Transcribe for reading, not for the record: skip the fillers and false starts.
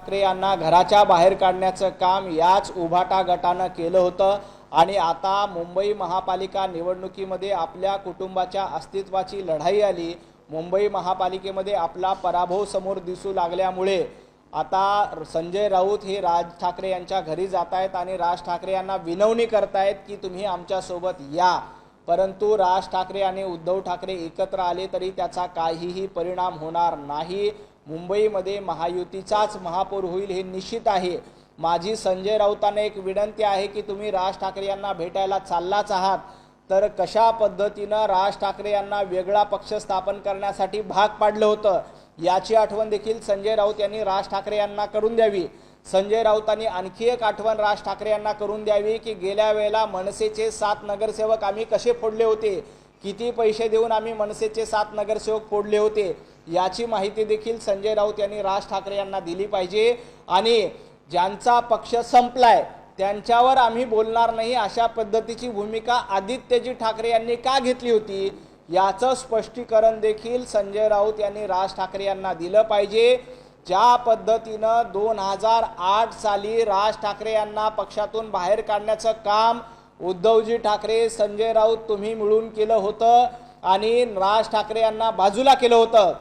ठाकरे यांना घराच्या बाहेर काढण्याचं काम याच उभाटा गटानं केलं होतं आणि आता मुंबई महापालिका निवडणुकीमध्ये आपल्या कुटुंबाच्या अस्तित्वाची लढाई आली। मुंबई महापालिकेमध्ये आपला पराभव समोर दिसू लागल्यामुळे आता संजय राऊत हे राज ठाकरे यांच्या घरी जात आहेत आणि राज ठाकरे यांना विनवणी करतायत की तुम्ही आमच्या सोबत या। परंतु राज ठाकरे आणि उद्धव ठाकरे एकत्र आले तरी त्याचा काहीही परिणाम होणार नाही। मुंबईमध्ये महायुतीचाच महापौर होईल हे निश्चित आहे। माझी संजय राऊतांना एक विनंती आहे की तुम्ही राज ठाकरे यांना भेटायला चाललाच आहात तर कशा पद्धतीने राज ठाकरे यांना वेगळा पक्ष स्थापन करण्यासाठी भाग पाडलं होतं याची आठवण देखील संजय राऊत यांनी राज ठाकरे यांना करून द्यावी। संजय राऊतांनी आणखी एक आठवण राज ठाकरे यांना करून द्यावी की गेल्या वेळेला मनसेचे 7 नगरसेवक आम्ही कसे फोडले होते, किती पैसे देऊन आम्ही मनसेचे 7 नगरसेवक फोडले होते याची माहिती देखील संजय राऊत यांनी राज ठाकरे यांना दिली पाहिजे। आणि ज्यांचा पक्ष संपलाय त्यांच्यावर आम्ही बोलणार नाही अशा पद्धतीची भूमिका आदित्यजी ठाकरे यांनी का घेतली होती याचं स्पष्टीकरण देखील संजय राऊत यांनी राज ठाकरे यांना दिलं पाहिजे। ज्या पद्धतीनं 2008 साली राज ठाकरे यांना पक्षातून बाहेर काढण्याचं काम उद्धवजी ठाकरे, संजय राऊत तुम्ही मिळून केलं होतं आणि राज ठाकरे यांना बाजूला केलं होतं।